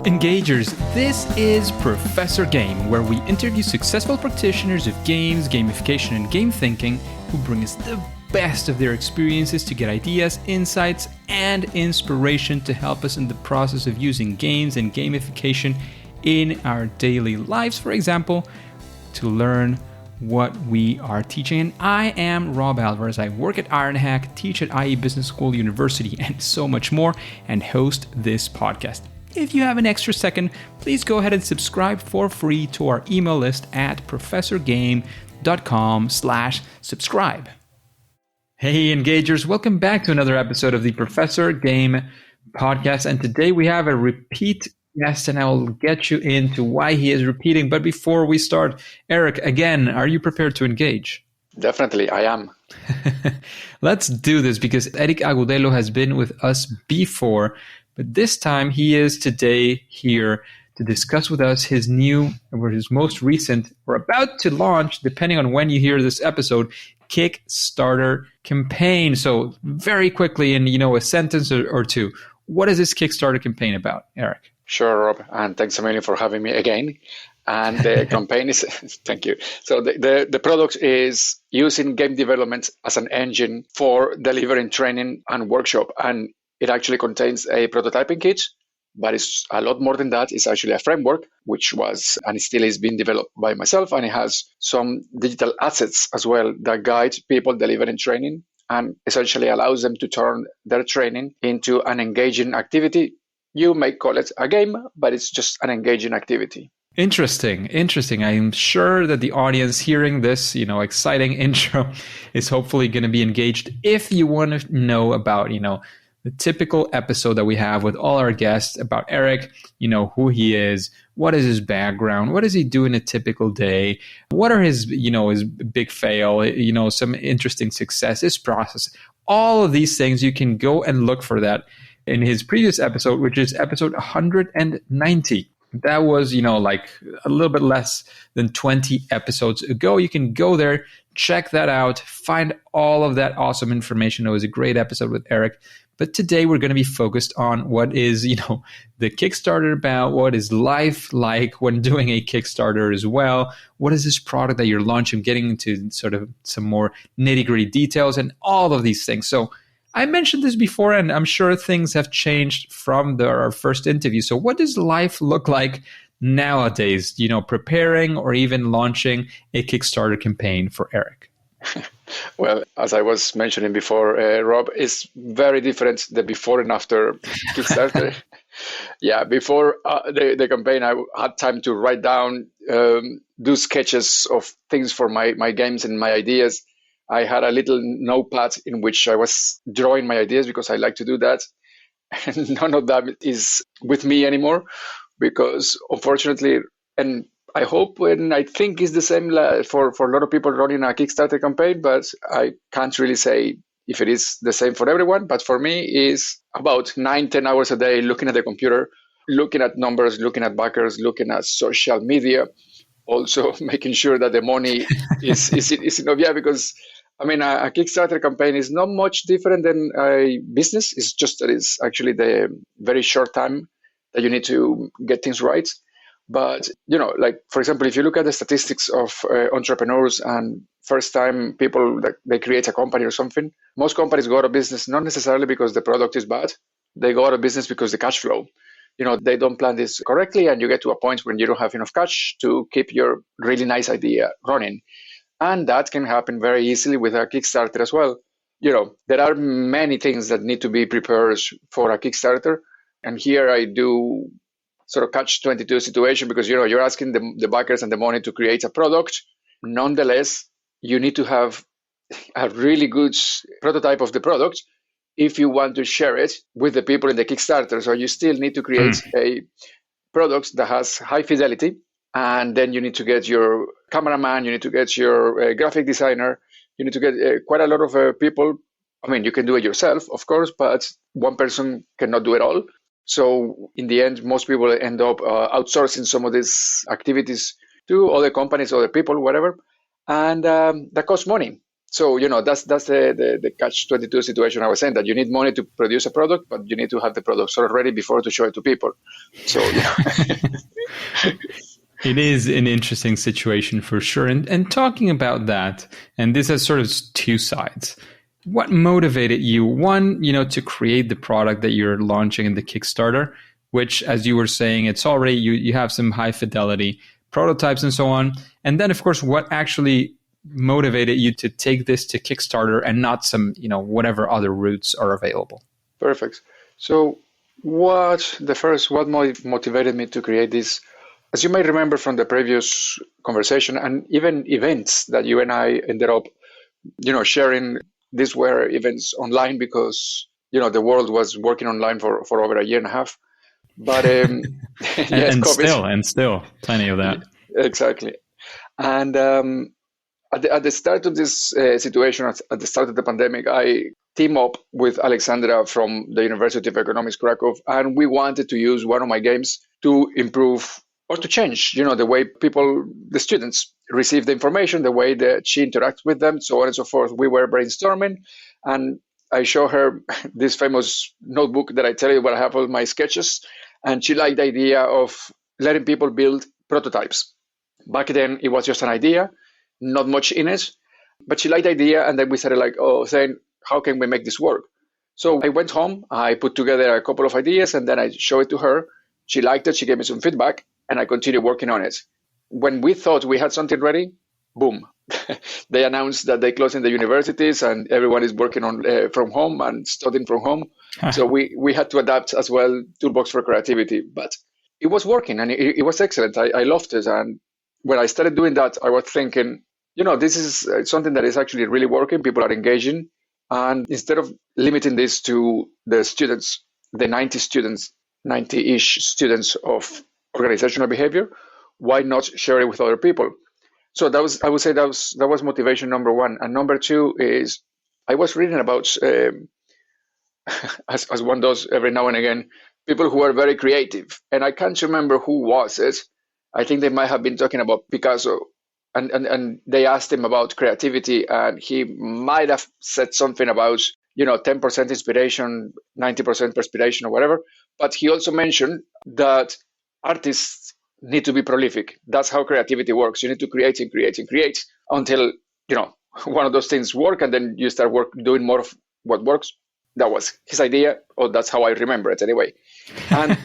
Engagers, this is Professor Game, where we interview successful practitioners of games, gamification, and game thinking who bring us the best of their experiences to get ideas, insights, and inspiration to help us in the process of using games and gamification in our daily lives, for example, to learn what we are teaching. And I am Rob Alvarez. I work at Ironhack, teach at IE Business School, University, and so much more, and host this podcast. If you have an extra second, please go ahead and subscribe for free to our email list at professorgame.com/subscribe. Hey, Engagers, welcome back to another episode of the Professor Game podcast. And today we have a repeat guest, and I will get you into why he is repeating. But before we start, Erik, again, are you prepared to engage? Definitely, I am. Let's do this because Erik Agudelo has been with us before. But this time he is today here to discuss with us his new, or his most recent, or about to launch, depending on when you hear this episode, Kickstarter campaign. So very quickly, in a sentence or two, what is this Kickstarter campaign about, Erik? Sure, Rob, and thanks a million for having me again. And the campaign is, thank you. So the product is using game development as an engine for delivering training and workshop. And it actually contains a prototyping kit, but it's a lot more than that. It's actually a framework, which was and it still is being developed by myself. And it has some digital assets as well that guide people delivering training and essentially allows them to turn their training into an engaging activity. You may call it a game, but it's just an engaging activity. Interesting. I'm sure that the audience hearing this, exciting intro is hopefully going to be engaged. If you want to know about, the typical episode that we have with all our guests about Erik, who he is, what is his background, what does he do in a typical day, what are his, his big fail, some interesting success, his process, all of these things, you can go and look for that in his previous episode, which is episode 190. That was, like a little bit less than 20 episodes ago. You can go there, check that out, find all of that awesome information. It was a great episode with Erik. But today we're going to be focused on what is, the Kickstarter about, what is life like when doing a Kickstarter as well, what is this product that you're launching, getting into sort of some more nitty-gritty details and all of these things. So I mentioned this before, and I'm sure things have changed from our first interview. So what does life look like nowadays, preparing or even launching a Kickstarter campaign for Erik? Well, as I was mentioning before, Rob, it's very different the before and after Kickstarter. Yeah, before the campaign, I had time to write down, do sketches of things for my games and my ideas. I had a little notepad in which I was drawing my ideas because I like to do that. And none of that is with me anymore because unfortunately, and I hope and I think it's the same for a lot of people running a Kickstarter campaign, but I can't really say if it is the same for everyone. But for me, it's about 9-10 hours a day looking at the computer, looking at numbers, looking at backers, looking at social media, also making sure that the money is enough. Yeah, because a Kickstarter campaign is not much different than a business. It's just that it's actually the very short time that you need to get things right. But, like, for example, if you look at the statistics of entrepreneurs and first-time people that they create a company or something, most companies go out of business not necessarily because the product is bad. They go out of business because the cash flow. They don't plan this correctly, and you get to a point when you don't have enough cash to keep your really nice idea running. And that can happen very easily with a Kickstarter as well. There are many things that need to be prepared for a Kickstarter. And here I do sort of catch-22 situation because, you're asking the backers and the money to create a product. Nonetheless, you need to have a really good prototype of the product if you want to share it with the people in the Kickstarter. So you still need to create a product that has high fidelity. And then you need to get your cameraman, you need to get your graphic designer, you need to get quite a lot of people. You can do it yourself, of course, but one person cannot do it all. So in the end, most people end up outsourcing some of these activities to other companies, other people, whatever. And that costs money. So, that's the catch-22 situation I was saying, that you need money to produce a product, but you need to have the product sort of ready before to show it to people. So, It is an interesting situation for sure. And talking about that, and this has sort of two sides. What motivated you, one, to create the product that you're launching in the Kickstarter, which, as you were saying, it's already, you have some high fidelity prototypes and so on. And then, of course, what actually motivated you to take this to Kickstarter and not some, whatever other routes are available? Perfect. So what motivated me to create this? As you may remember from the previous conversation and even events that you and I ended up, sharing, these were events online because, the world was working online for over a year and a half. But yes, and still plenty of that. Exactly. And at the start of this situation, at the start of the pandemic, I teamed up with Alexandra from the University of Economics Krakow, and we wanted to use one of my games to improve or to change, the way the students receive the information, the way that she interacts with them, so on and so forth. We were brainstorming, and I show her this famous notebook that I tell you where I have all my sketches, and she liked the idea of letting people build prototypes. Back then, it was just an idea, not much in it, but she liked the idea, and then we started saying, how can we make this work? So I went home, I put together a couple of ideas, and then I showed it to her. She liked it, she gave me some feedback, and I continued working on it. When we thought we had something ready, boom. They announced that they're closing the universities and everyone is working on from home and studying from home. So we had to adapt as well Toolbox4Creativity, but it was working and it was excellent. I loved it. And when I started doing that, I was thinking, this is something that is actually really working. People are engaging. And instead of limiting this to the students, the 90-ish students of organizational behavior, why not share it with other people? So I would say that was motivation number one. And number two is I was reading about, as one does every now and again, people who are very creative. And I can't remember who was it. I think they might have been talking about Picasso. And they asked him about creativity, and he might have said something about, 10% inspiration, 90% perspiration or whatever. But he also mentioned that artists need to be prolific. That's how creativity works. You need to create and create and create until, one of those things work, and then you start doing more of what works. That was his idea, or that's how I remember it anyway. And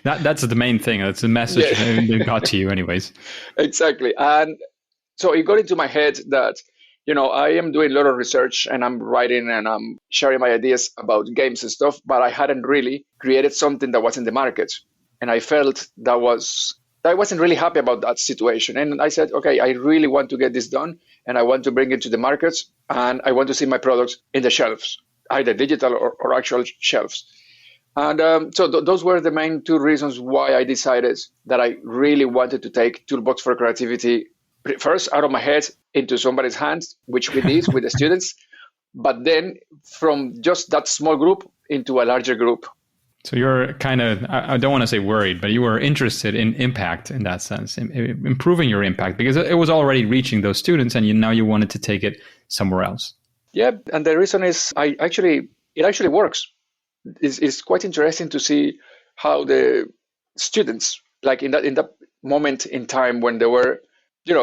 that's the main thing. That's the message that got to you anyways. Exactly. And so it got into my head that, I am doing a lot of research and I'm writing and I'm sharing my ideas about games and stuff, but I hadn't really created something that was in the market. And I felt I wasn't really happy about that situation. And I said, okay, I really want to get this done and I want to bring it to the markets and I want to see my products in the shelves, either digital or actual shelves. And so those were the main two reasons why I decided that I really wanted to take Toolbox4Creativity first out of my head into somebody's hands, which we did with the students, but then from just that small group into a larger group. So you're kind of, I don't want to say worried, but you were interested in impact in that sense, in improving your impact, because it was already reaching those students and now you wanted to take it somewhere else. Yeah, and the reason is it actually works. It's quite interesting to see how the students, like in that moment in time when there were,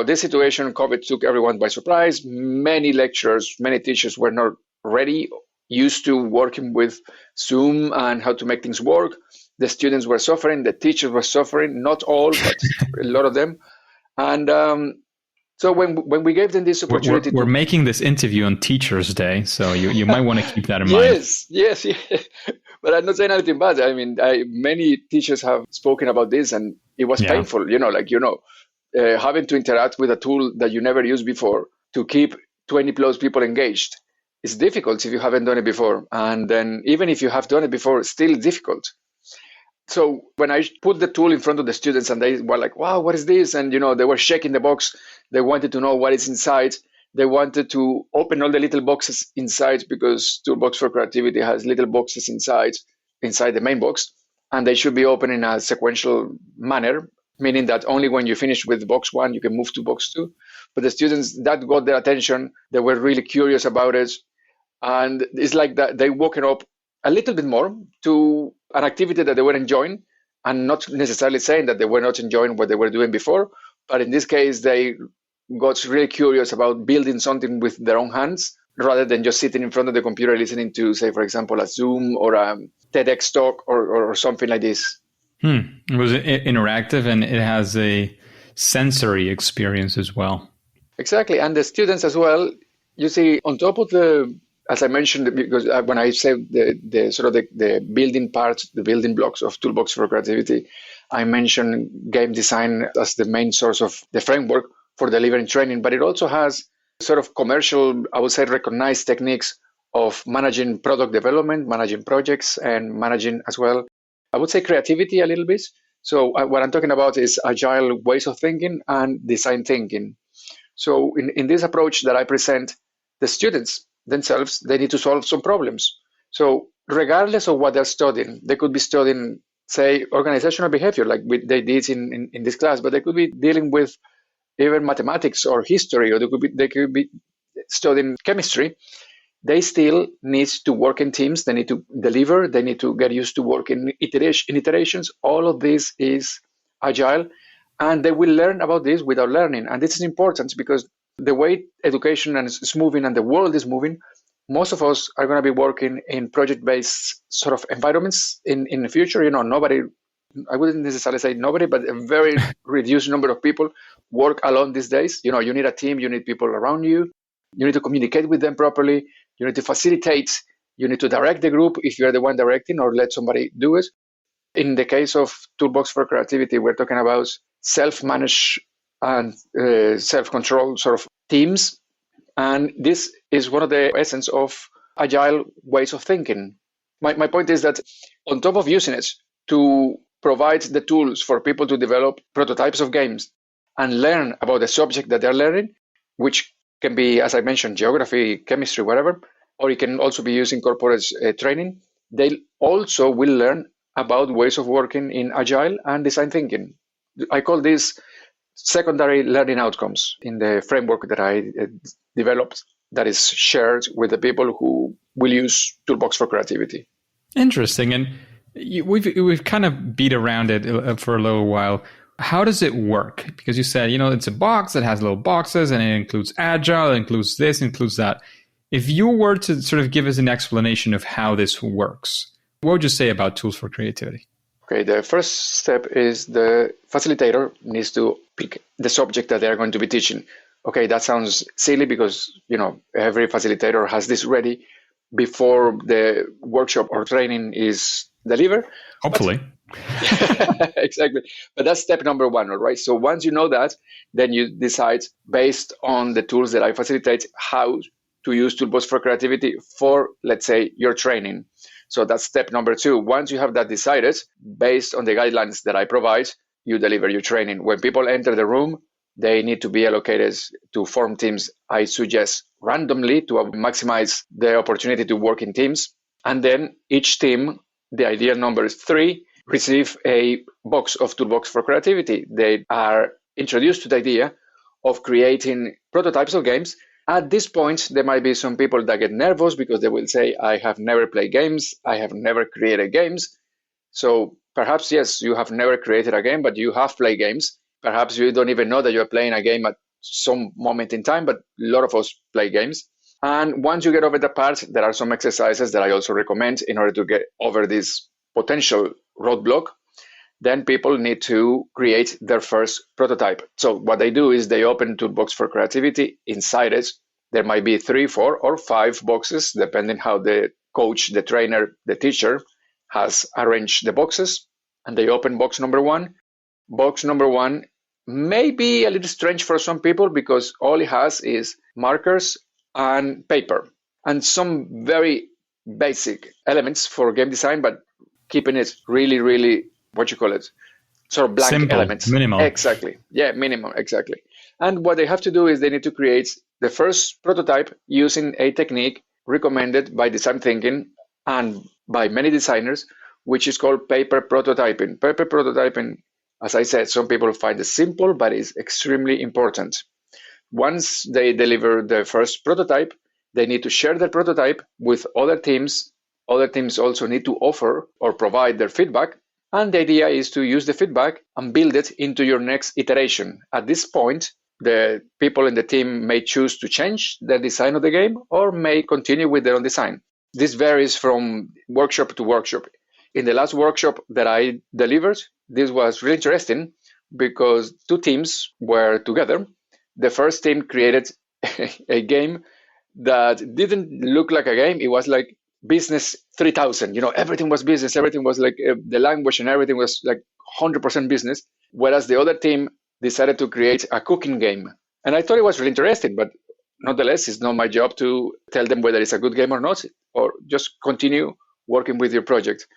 this situation, COVID took everyone by surprise. Many lecturers, many teachers were not ready, used to working with Zoom and how to make things work. The students were suffering, the teachers were suffering, not all, but a lot of them. And so when we gave them this opportunity, we're making this interview on Teachers' Day, so you might want to keep that in mind. Yes. But I'm not saying anything bad. I mean, many teachers have spoken about this, and it was painful. Having to interact with a tool that you never used before to keep 20 plus people engaged is difficult if you haven't done it before. And then even if you have done it before, it's still difficult. So when I put the tool in front of the students and they were like, wow, what is this? And, they were shaking the box. They wanted to know what is inside. They wanted to open all the little boxes inside because Toolbox4Creativity has little boxes inside the main box. And they should be open in a sequential manner, meaning that only when you finish with box one, you can move to box two. but the students, that got their attention. They were really curious about it. And it's like that they woken up a little bit more to an activity that they were enjoying, and not necessarily saying that they were not enjoying what they were doing before. But in this case, they got really curious about building something with their own hands rather than just sitting in front of the computer listening to, say, for example, a Zoom or a TEDx talk or something like this. It was interactive, and it has a sensory experience as well. Exactly. And the students as well, you see, on top of the, as I mentioned, because when I say the sort of the building parts, the building blocks of Toolbox for Creativity, I mentioned game design as the main source of the framework for delivering training, but it also has sort of commercial, I would say, recognized techniques of managing product development, managing projects, and managing as well, I would say, creativity a little bit. So what I'm talking about is agile ways of thinking and design thinking. So in this approach that I present, the students themselves, they need to solve some problems. So regardless of what they're studying, they could be studying, say, organizational behavior, like they did in this class, but they could be dealing with even mathematics or history, or they could be studying chemistry. They still need to work in teams. They need to deliver. They need to get used to work in iterations. All of this is agile, and they will learn about this without learning. And this is important because the way education is moving and the world is moving, most of us are going to be working in project-based sort of environments in the future. Nobody, I wouldn't necessarily say nobody, but a very reduced number of people work alone these days. You need a team, you need people around you, you need to communicate with them properly, you need to facilitate, you need to direct the group if you're the one directing, or let somebody do it. In the case of Toolbox for Creativity, we're talking about self-managed and self-controlled sort of teams. And this is one of the essence of agile ways of thinking. My point is that on top of using it to provide the tools for people to develop prototypes of games and learn about the subject that they're learning, which can be, as I mentioned, geography, chemistry, whatever, or it can also be used in corporate training, they also will learn about ways of working in agile and design thinking. I call this secondary learning outcomes in the framework that I developed that is shared with the people who will use Toolbox for Creativity. Interesting. And we've kind of beat around it for a little while. How does it work? Because you said, it's a box that has little boxes, and it includes agile, it includes this, includes that. If you were to sort of give us an explanation of how this works, what would you say about Tools for Creativity? Okay, the first step is the facilitator needs to pick the subject that they're going to be teaching. Okay, that sounds silly because, every facilitator has this ready before the workshop or training is delivered. Hopefully. Exactly. But that's step number one, all right? So once you know that, then you decide based on the tools that I facilitate how to use Toolbox for Creativity for, let's say, your training. So that's step number two. Once you have that decided, based on the guidelines that I provide, you deliver your training. When people enter the room, they need to be allocated to form teams, I suggest, randomly to maximize the opportunity to work in teams. And then each team, the ideal number is 3, receive a box of Toolbox for Creativity. They are introduced to the idea of creating prototypes of games. At this point, there might be some people that get nervous because they will say, I have never played games, I have never created games. So perhaps, yes, you have never created a game, but you have played games. Perhaps you don't even know that you're playing a game at some moment in time, but a lot of us play games. And once you get over the part, there are some exercises that I also recommend in order to get over this potential roadblock. Then people need to create their first prototype. So what they do is they open Toolbox for Creativity. Inside it, there might be 3, 4, or 5 boxes, depending how the coach, the trainer, the teacher has arranged the boxes. And they open box number 1. Box number 1 may be a little strange for some people because all it has is markers and paper and some very basic elements for game design, but keeping it really, really, sort of blank simple, elements. Minimal. Exactly. Yeah, minimum, exactly. And what they have to do is they need to create the first prototype using a technique recommended by design thinking and by many designers, which is called paper prototyping. Paper prototyping, as I said, some people find it simple, but it's extremely important. Once they deliver the first prototype, they need to share the prototype with other teams. Other teams also need to offer or provide their feedback. And the idea is to use the feedback and build it into your next iteration. At this point, the people in the team may choose to change the design of the game or may continue with their own design. This varies from workshop to workshop. In the last workshop that I delivered, this was really interesting because two teams were together. The first team created a game that didn't look like a game. It was like business 3000. Everything was business. Everything was like the language and everything was like 100% business. Whereas the other team decided to create a cooking game. And I thought it was really interesting, but nonetheless, it's not my job to tell them whether it's a good game or not, or just continue working with your project.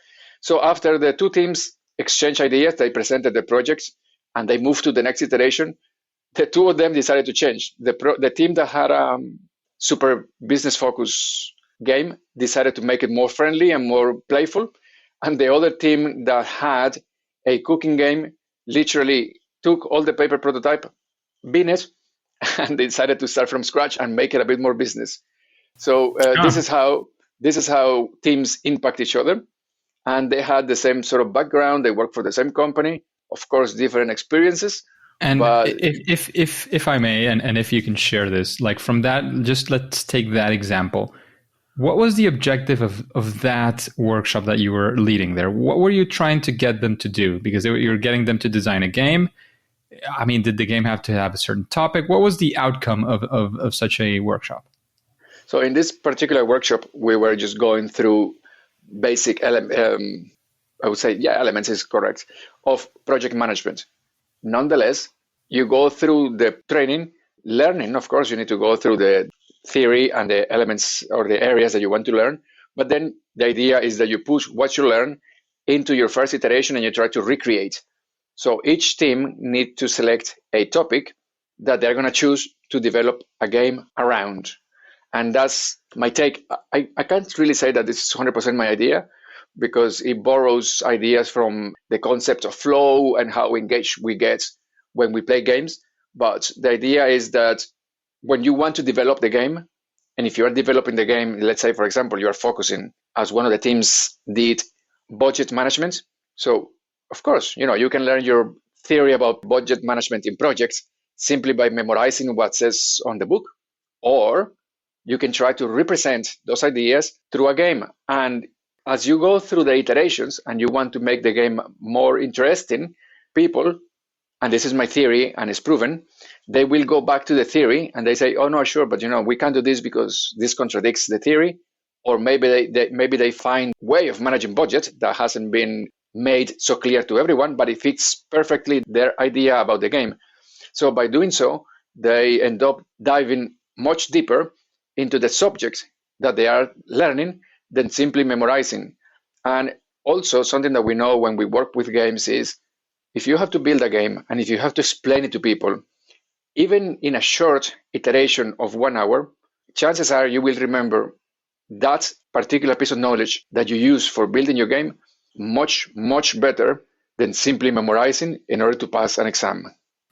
So after the two teams exchanged ideas, they presented the projects and they moved to the next iteration. The two of them decided to change. The team that had a super business focus game decided to make it more friendly and more playful. And the other team that had a cooking game literally took all the paper prototype, bin it, and they decided to start from scratch and make it a bit more business. So this is how teams impact each other. And they had the same sort of background. They work for the same company, of course, different experiences. And but if I may, and if you can share this, like from that, just let's take that example. What was the objective of that workshop that you were leading there? What were you trying to get them to do? Because you're getting them to design a game. I mean, did the game have to have a certain topic? What was the outcome of such a workshop? So in this particular workshop, we were just going through basic elements, I would say, elements is correct, of project management. Nonetheless, you go through the training, learning, of course, you need to go through the theory and the elements or the areas that you want to learn. But then the idea is that you push what you learn into your first iteration and you try to recreate. So each team needs to select a topic that they're going to choose to develop a game around. And that's my take. I can't really say that this is 100% my idea because it borrows ideas from the concept of flow and how engaged we get when we play games. But the idea is that when you want to develop the game, and if you are developing the game, let's say, for example, you are focusing, as one of the teams did, budget management. So, of course, you can learn your theory about budget management in projects simply by memorizing what says on the book, or you can try to represent those ideas through a game. And as you go through the iterations and you want to make the game more interesting, people, and this is my theory and it's proven, they will go back to the theory and they say, oh, no, sure, but we can't do this because this contradicts the theory. Or maybe they find a way of managing budget that hasn't been made so clear to everyone, but it fits perfectly their idea about the game. So by doing so, they end up diving much deeper into the subject that they are learning than simply memorizing. And also something that we know when we work with games is if you have to build a game and if you have to explain it to people, even in a short iteration of 1 hour, chances are you will remember that particular piece of knowledge that you use for building your game much, much better than simply memorizing in order to pass an exam.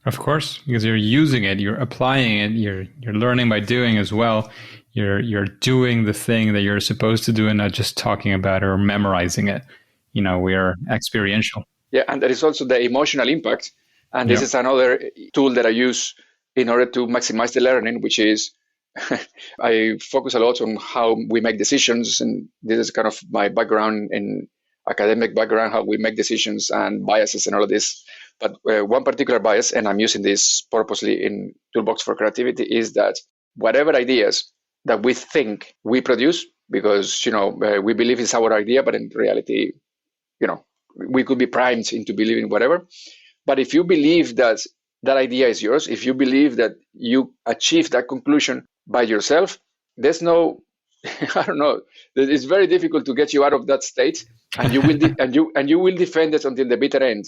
Of course, because you're using it, you're applying it, you're learning by doing as well. You're doing the thing that you're supposed to do and not just talking about it or memorizing it. We are experiential. Yeah, and there is also the emotional impact. And this is another tool that I use in order to maximize the learning, which is I focus a lot on how we make decisions. And this is kind of my background in academic background, how we make decisions and biases and all of this. But one particular bias, and I'm using this purposely in Toolbox4Creativity, is that whatever ideas that we think we produce, because, we believe it's our idea, but in reality, we could be primed into believing whatever. But if you believe that that idea is yours, if you believe that you achieve that conclusion by yourself, there's no, I don't know, it's very difficult to get you out of that state, and you will and you will defend it until the bitter end.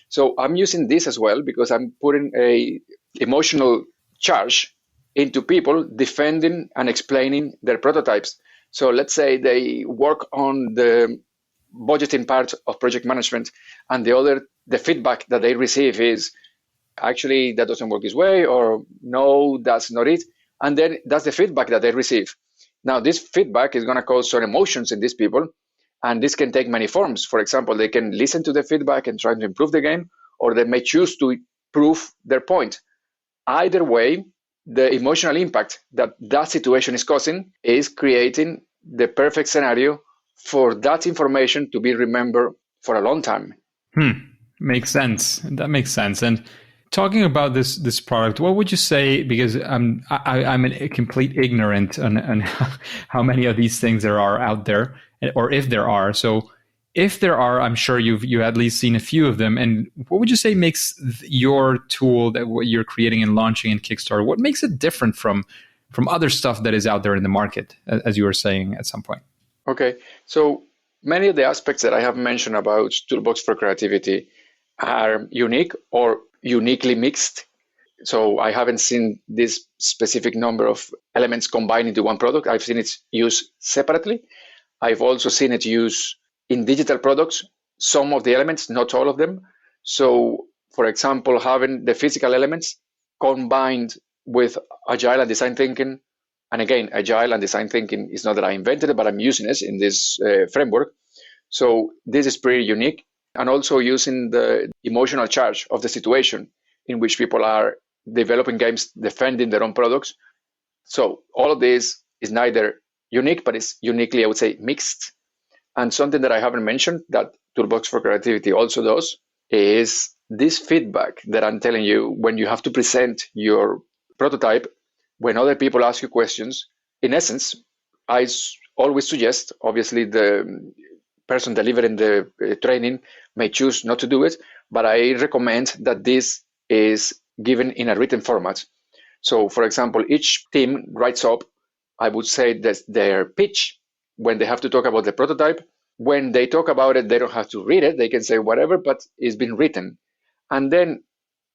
So I'm using this as well because I'm putting a emotional charge into people defending and explaining their prototypes. So let's say they work on the budgeting part of project management, and the feedback that they receive is, actually that doesn't work this way, or no, that's not it. And then that's the feedback that they receive. Now, this feedback is going to cause some emotions in these people, and this can take many forms. For example, they can listen to the feedback and try to improve the game, or they may choose to prove their point. Either way, the emotional impact that that situation is causing is creating the perfect scenario for that information to be remembered for a long time. Makes sense. That makes sense. And talking about this product, what would you say? Because I'm a complete ignorant on how many of these things there are out there, or if there are. So, if there are, I'm sure you at least seen a few of them. And what would you say makes your tool that what you're creating and launching in Kickstarter? What makes it different from other stuff that is out there in the market, as you were saying at some point? Okay, so many of the aspects that I have mentioned about Toolbox4Creativity are unique or uniquely mixed. So I haven't seen this specific number of elements combined into one product. I've seen it used separately. I've also seen it used in digital products, some of the elements, not all of them. So, for example, having the physical elements combined with agile and design thinking. And again, agile and design thinking is not that I invented it, but I'm using it in this framework. So this is pretty unique. And also using the emotional charge of the situation in which people are developing games, defending their own products. So all of this is neither unique, but it's uniquely, I would say, mixed. And something that I haven't mentioned that Toolbox4Creativity also does is this feedback that I'm telling you when you have to present your prototype, when other people ask you questions. In essence, I always suggest, obviously, the person delivering the training may choose not to do it, but I recommend that this is given in a written format. So, for example, each team writes up, I would say, that their pitch when they have to talk about the prototype. When they talk about it, they don't have to read it. They can say whatever, but it's been written. And then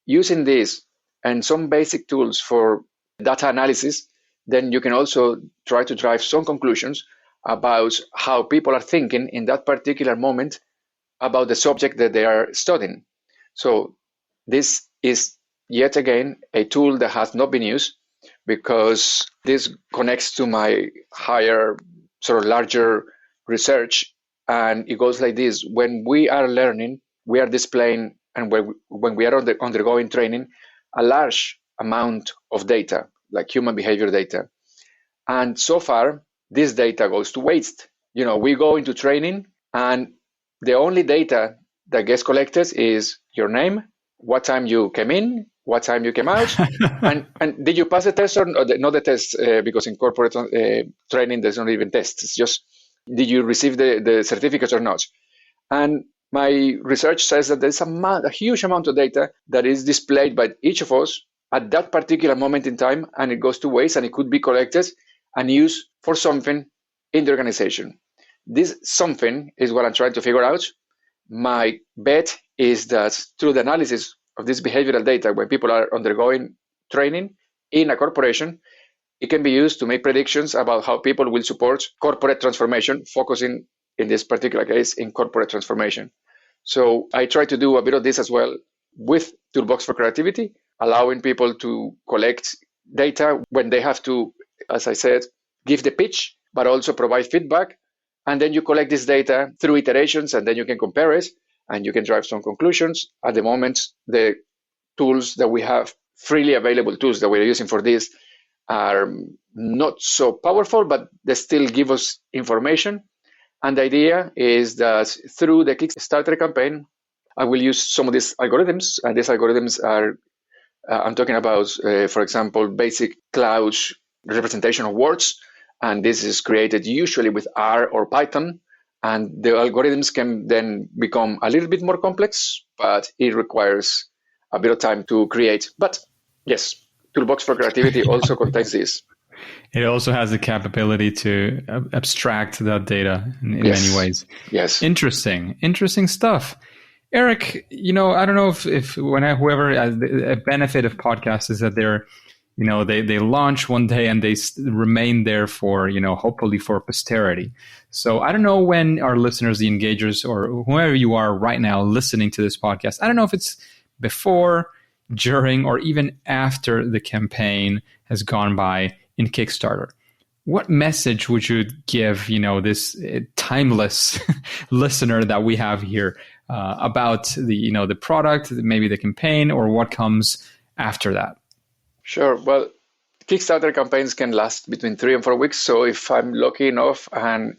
using this and some basic tools for data analysis, then you can also try to drive some conclusions about how people are thinking in that particular moment about the subject that they are studying. So this is yet again a tool that has not been used, because this connects to my higher, sort of larger research. And it goes like this: when we are learning, we are displaying, and when we are undergoing training, a large amount of data, like human behavior data. And so far, this data goes to waste. We go into training, and the only data that gets collected is your name, what time you came in, what time you came out, and did you pass the test or not the test, because in corporate training, there's not even tests. It's just, did you receive the certificates or not? And my research says that there's a huge amount of data that is displayed by each of us at that particular moment in time, and it goes to waste, and it could be collected and used for something in the organization. This something is what I'm trying to figure out. My bet is that through the analysis of this behavioral data, when people are undergoing training in a corporation, it can be used to make predictions about how people will support corporate transformation, focusing in this particular case in corporate transformation. So I try to do a bit of this as well with Toolbox4Creativity, allowing people to collect data when they have to, as I said, give the pitch, but also provide feedback. And then you collect this data through iterations, and then you can compare it, and you can drive some conclusions. At the moment, the tools that we have, freely available tools that we're using for this, are not so powerful, but they still give us information. And the idea is that through the Kickstarter campaign, I will use some of these algorithms. And these algorithms are, I'm talking about, for example, basic cloud representation of words. And this is created usually with R or Python. And the algorithms can then become a little bit more complex, but it requires a bit of time to create. But yes, Toolbox4Creativity also contains this. It also has the capability to abstract that data in many ways. Yes. Interesting stuff. Erik, I don't know if whoever has the benefit of podcasts is that they launch one day and they remain there for, hopefully for posterity. So I don't know when our listeners, the engagers, or whoever you are right now listening to this podcast, I don't know if it's before during, or even after the campaign has gone by in Kickstarter. What message would you give, this timeless listener that we have here about the product, maybe the campaign, or what comes after that? Sure. Well, Kickstarter campaigns can last between 3 and 4 weeks. So if I'm lucky enough and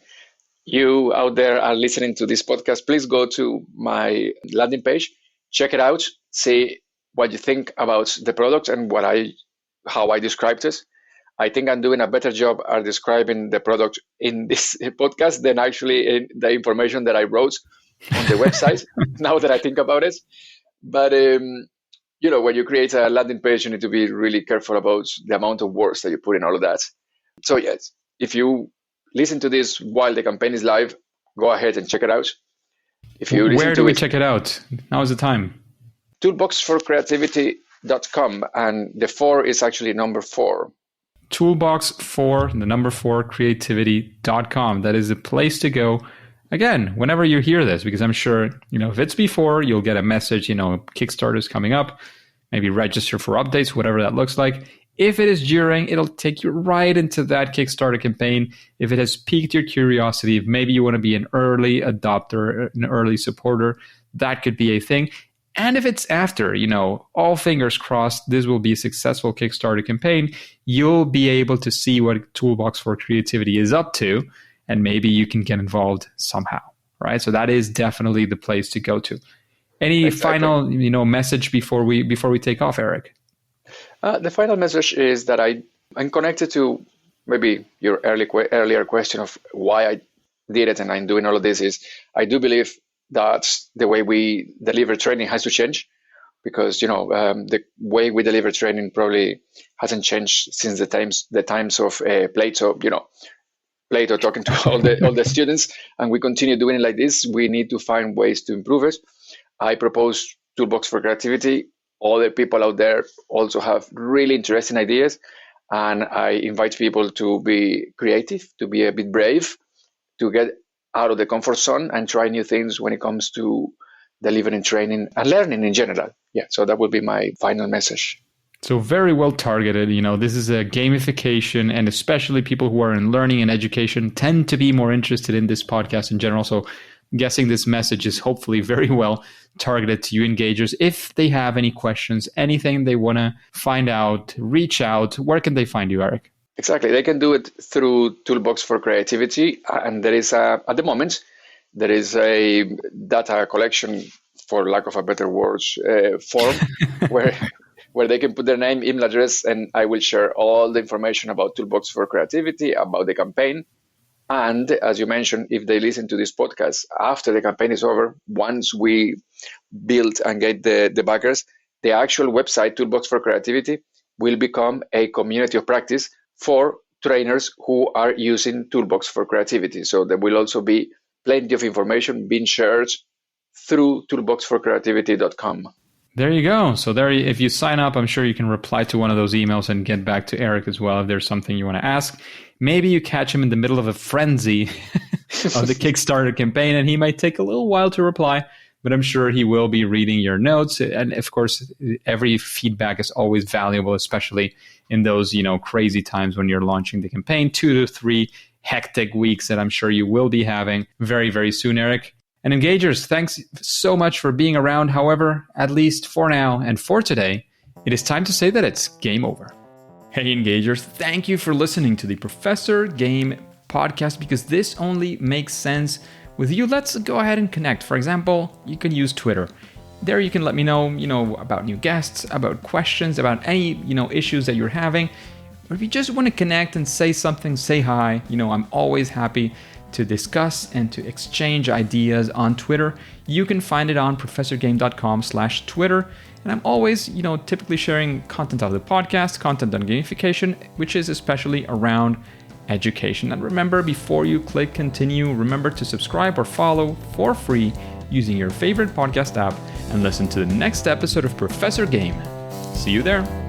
you out there are listening to this podcast, please go to my landing page, check it out, see what you think about the product and how I described it. I think I'm doing a better job at describing the product in this podcast than actually in the information that I wrote on the website, now that I think about it. But, when you create a landing page, you need to be really careful about the amount of words that you put in all of that. So yes, if you listen to this while the campaign is live, go ahead and check it out. Where do we check it out? Now is the time. Toolbox4Creativity.com, and the 4 is actually number 4. Toolbox4Creativity.com. That is the place to go. Again, whenever you hear this, because I'm sure, if it's before, you'll get a message, Kickstarter is coming up, maybe register for updates, whatever that looks like. If it is during, it'll take you right into that Kickstarter campaign. If it has piqued your curiosity, if maybe you want to be an early adopter, an early supporter, that could be a thing. And if it's after, all fingers crossed, this will be a successful Kickstarter campaign, you'll be able to see what Toolbox4Creativity is up to, and maybe you can get involved somehow, right? So that is definitely the place to go to. Any final, message before we take off, Erik? The final message is that I'm connected to maybe your earlier question of why I did it and I'm doing all of this is I do believe that the way we deliver training has to change because, the way we deliver training probably hasn't changed since the times of Plato, Plato talking to all the students, and we continue doing it like this. We need to find ways to improve it. I propose Toolbox4Creativity. All the people out there also have really interesting ideas, and I invite people to be creative, to be a bit brave, to get out of the comfort zone and try new things when it comes to delivering training and learning in general. Yeah, so that would be my final message. So very well targeted. This is a gamification, and especially people who are in learning and education tend to be more interested in this podcast in general. So I'm guessing this message is hopefully very well targeted to you engagers. If they have any questions, anything they want to find out, reach out, where can they find you, Erik? Exactly. They can do it through Toolbox4Creativity. And there is, at the moment, there is a data collection, for lack of a better words, form where they can put their name, email address, and I will share all the information about Toolbox4Creativity, about the campaign. And as you mentioned, if they listen to this podcast after the campaign is over, once we build and get the backers, the actual website, Toolbox4Creativity, will become a community of practice for trainers who are using Toolbox4Creativity. So there will also be plenty of information being shared through Toolbox4Creativity.com. There you go. So if you sign up, I'm sure you can reply to one of those emails and get back to Erik as well if there's something you want to ask. Maybe you catch him in the middle of a frenzy of the Kickstarter campaign, and he might take a little while to reply, but I'm sure he will be reading your notes. And of course, every feedback is always valuable, especially in those, crazy times when you're launching the campaign, 2 to 3 hectic weeks that I'm sure you will be having very, very soon, Erik. And engagers, thanks so much for being around. However, at least for now and for today, it is time to say that it's game over. Hey engagers, thank you for listening to the Professor Game podcast, because this only makes sense with you. Let's go ahead and connect. For example, you can use Twitter. There you can let me know, about new guests, about questions, about any, issues that you're having. Or if you just want to connect and say something, say hi. I'm always happy to discuss and to exchange ideas on Twitter. You can find it on professorgame.com/Twitter. And I'm always, typically sharing content of the podcast, content on gamification, which is especially around education. And remember, before you click continue, remember to subscribe or follow for free using your favorite podcast app and listen to the next episode of Professor Game. See you there.